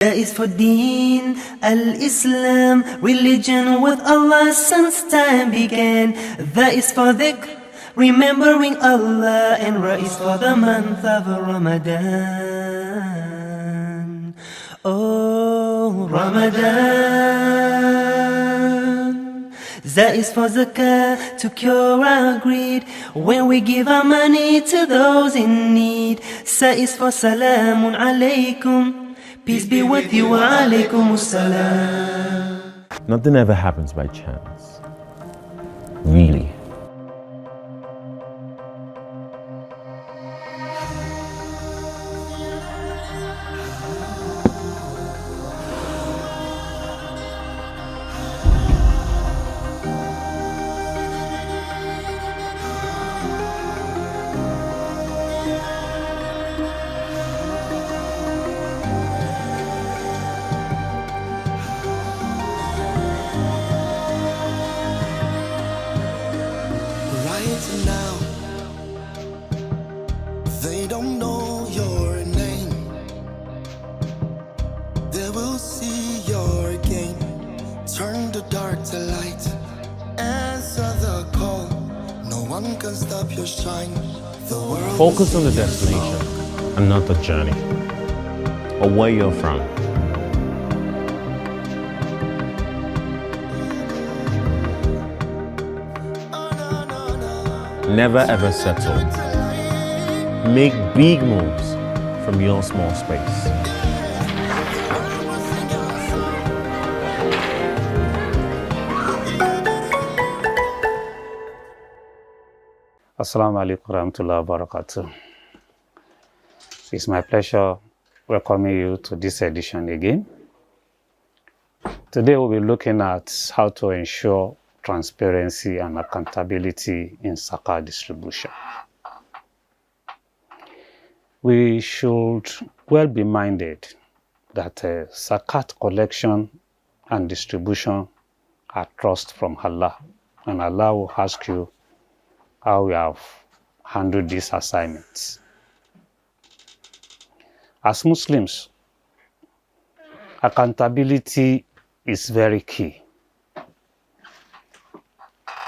That is for Deen al-Islam, religion with Allah since time began. That is for dhikr, remembering Allah, and Ra is for the month of Ramadan. Oh, Ramadan. That is for Zakat, to cure our greed, when we give our money to those in need. Sa is for Salamun Alaykum, peace be with you, wa alaykum assalam. Nothing ever happens by chance. Really. Now they don't know your name. They will see your game. Turn the dark to light. Answer the call. No one can stop your shine. The world Focus on the destination and not the journey or where you're from. Never ever settle. Make big moves from your small space. Assalamu alaikum warahmatullahi wabarakatuh. It's my pleasure welcoming you to this edition again. Today we'll be looking at how to ensure transparency and accountability in Zakat distribution. We should well be minded that Zakat collection and distribution are trust from Allah, and Allah will ask you how we have handled these assignments. As Muslims, accountability is very key.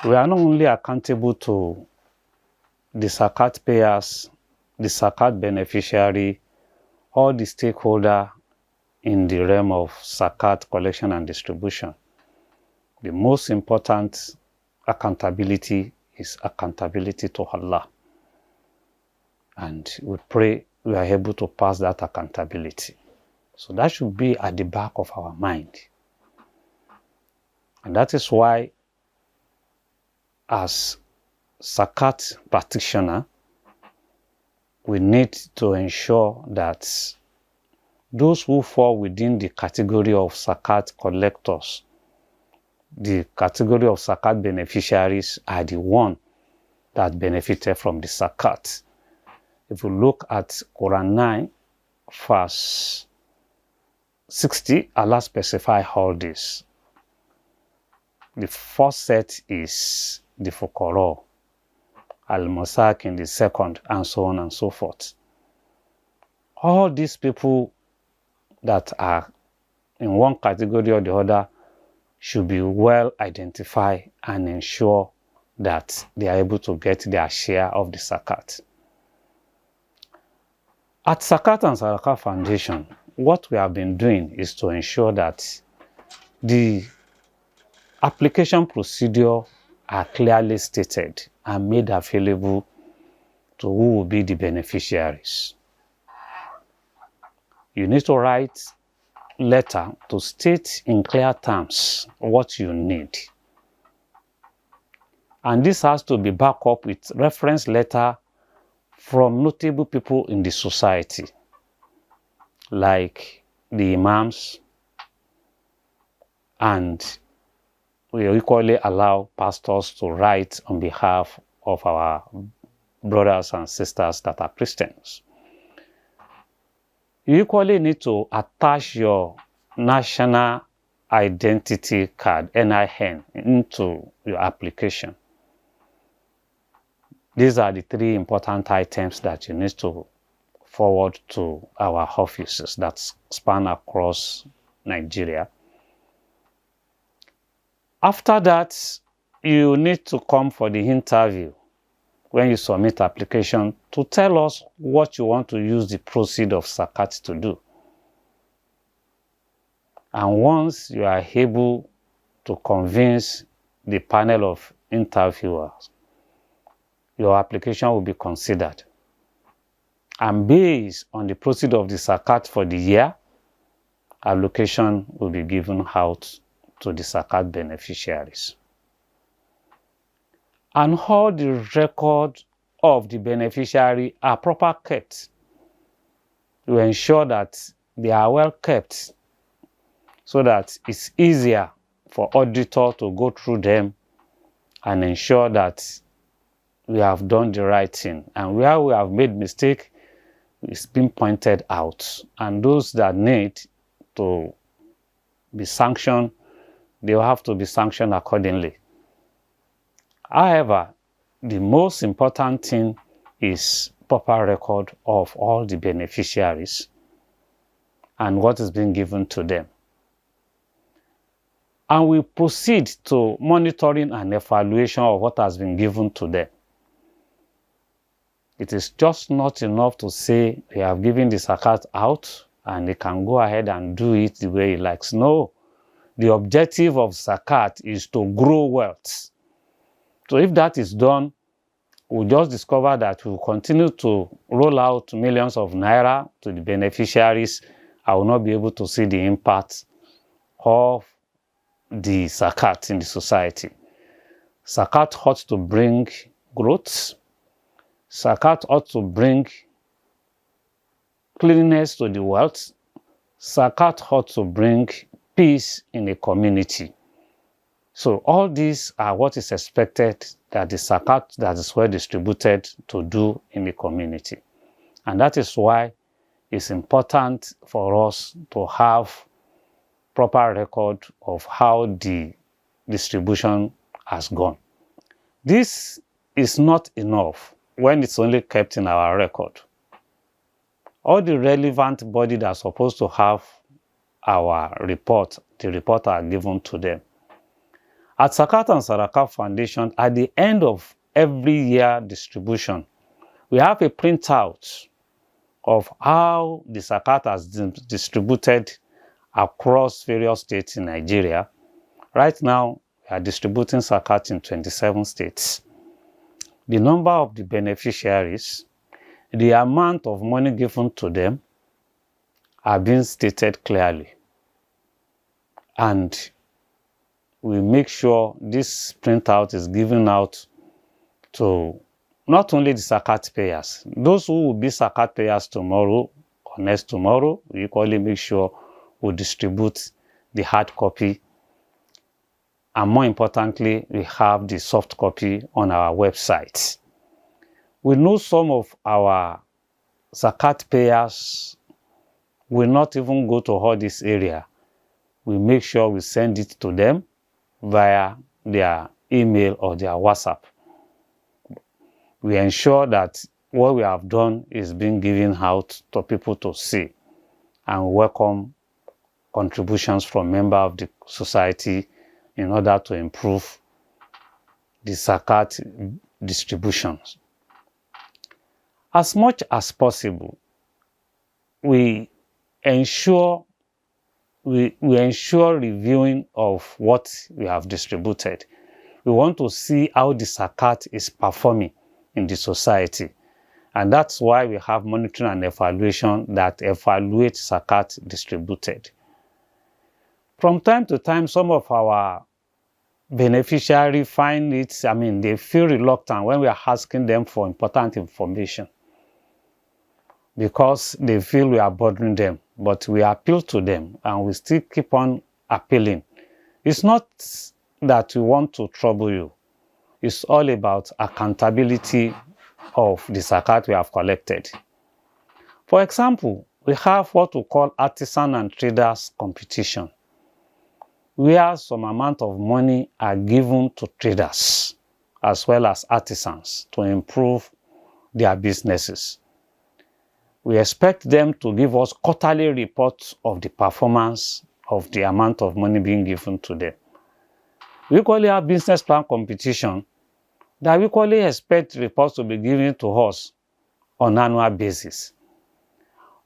We are not only accountable to the Zakat payers, the Zakat beneficiary, or the stakeholder in the realm of Zakat collection and distribution. The most important accountability is accountability to Allah. And we pray we are able to pass that accountability. So that should be at the back of our mind. And that is why, as Zakat practitioner, we need to ensure that those who fall within the category of Zakat collectors, the category of Zakat beneficiaries, are the one that benefited from the Zakat. If you look at Quran 9, verse 60, Allah specifies all this. The first set is the Fuqara, Al-Masakin the second, and so on and so forth. All these people that are in one category or the other should be well identified and ensure that they are able to get their share of the Zakat. At Zakat and Sadaqat Foundation, what we have been doing is to ensure that the application procedure are clearly stated and made available to who will be the beneficiaries. You need to write a letter to state in clear terms what you need. And this has to be backed up with reference letter from notable people in the society, like the imams, and we equally allow pastors to write on behalf of our brothers and sisters that are Christians. You equally need to attach your national identity card, NIN, into your application. These are the three important items that you need to forward to our offices that span across Nigeria. After that, you need to come for the interview when you submit application to tell us what you want to use the proceeds of Zakat to do. And once you are able to convince the panel of interviewers, your application will be considered. And based on the proceeds of the Zakat for the year, allocation will be given out to the Zakat beneficiaries. And all the records of the beneficiary are proper kept. You ensure that they are well kept so that it's easier for auditor to go through them and ensure that we have done the right thing. And where we have made mistake, it's been pointed out. And those that need to be sanctioned, they will have to be sanctioned accordingly. However, the most important thing is proper record of all the beneficiaries and what is being given to them. And we proceed to monitoring and evaluation of what has been given to them. It is just not enough to say we have given the Zakat out and they can go ahead and do it the way he likes. No, the objective of Zakat is to grow wealth. So if that is done, we'll just discover that we'll continue to roll out millions of naira to the beneficiaries. I will not be able to see the impact of the Zakat in the society. Zakat ought to bring growth. Zakat ought to bring cleanliness to the wealth. Zakat ought to bring peace in a community. So all these are what is expected that the Zakat that is well distributed to do in the community. And that is why it's important for us to have proper record of how the distribution has gone. This is not enough when it's only kept in our record. All the relevant bodies that are supposed to have our report, the report are given to them. At Zakat and Sadaqat Foundation, at the end of every year distribution, we have a printout of how the Zakat has distributed across various states in Nigeria. Right now, we are distributing Zakat in 27 states. The number of the beneficiaries, the amount of money given to them are being stated clearly. And we make sure this printout is given out to not only the Zakat payers, those who will be Zakat payers tomorrow or next tomorrow, we equally make sure we distribute the hard copy. And more importantly, we have the soft copy on our website. We know some of our Zakat payers will not even go to all this area. We make sure we send it to them via their email or their WhatsApp. We ensure that what we have done is being given out to people to see and welcome contributions from members of the society in order to improve the Zakat distributions. As much as possible, we ensure reviewing of what we have distributed. We want to see how the Zakat is performing in the society. And that's why we have monitoring and evaluation that evaluate Zakat distributed. From time to time, some of our beneficiaries find it, they feel reluctant when we are asking them for important information because they feel we are bothering them. But we appeal to them and we still keep on appealing. It's not that we want to trouble you. It's all about accountability of the Zakat we have collected. For example, we have what we call artisan and traders competition, where some amount of money are given to traders as well as artisans to improve their businesses. We expect them to give us quarterly reports of the performance of the amount of money being given to them. We equally have business plan competition that we equally expect reports to be given to us on an annual basis.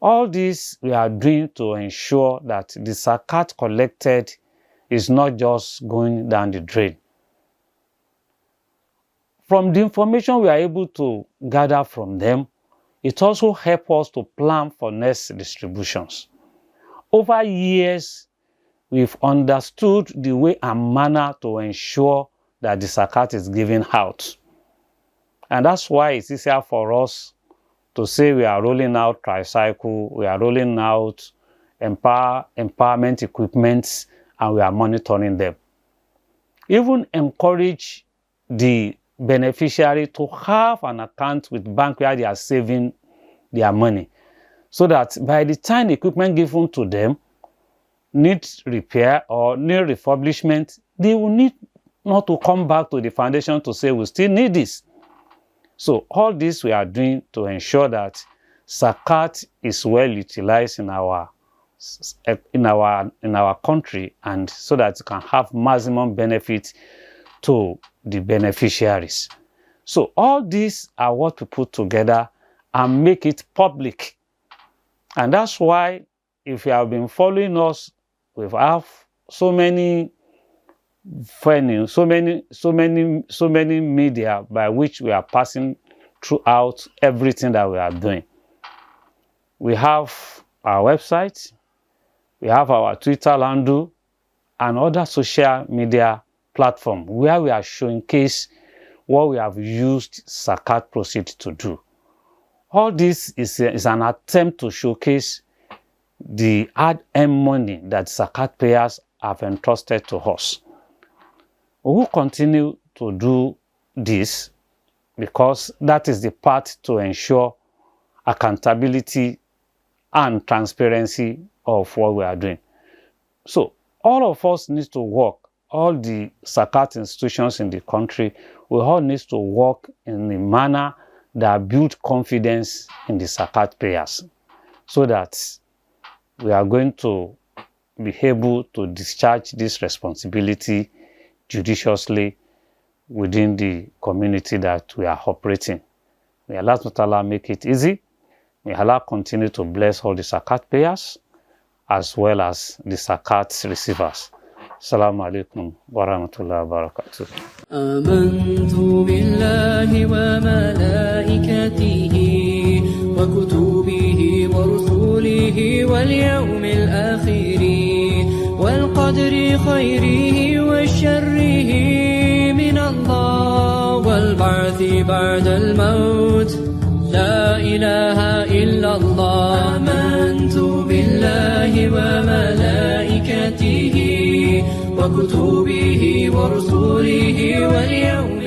All this we are doing to ensure that the zakat collected is not just going down the drain. From the information we are able to gather from them, it also helps us to plan for next distributions. Over years, we've understood the way and manner to ensure that the zakat is given out. And that's why it's easier for us to say we are rolling out tricycle, we are rolling out empowerment equipment, and we are monitoring them. Even encourage the beneficiary to have an account with bank where they are saving their money, so that by the time the equipment given to them needs repair or need refurbishment, they will need not to come back to the foundation to say we still need this. So all this we are doing to ensure that zakat is well utilized in our country, and so that it can have maximum benefit to the beneficiaries. So all these are what we put together and make it public. And that's why, if you have been following us, we have so many venues, so many media by which we are passing throughout everything that we are doing. We have our website, we have our Twitter handle, and other social media platform where we are showcasing what we have used zakat proceeds to do. All this is an attempt to showcase the hard-earned money that zakat payers have entrusted to us. We will continue to do this because that is the path to ensure accountability and transparency of what we are doing. So all of us need to work. All the zakat institutions in the country, we all need to work in a manner that builds confidence in the zakat payers, so that we are going to be able to discharge this responsibility judiciously within the community that we are operating. May Allah Ta'ala make it easy. May Allah continue to bless all the zakat payers as well as the zakat receivers. السلام عليكم ورحمة الله وبركاته. آمنت بالله وملائكته وكتبه ورسله واليوم الآخر والقدر خيره وشره من الله والبعث بعد الموت لا إله إلا الله. آمنت بالله وملائكته وكتبه ورسله واليوم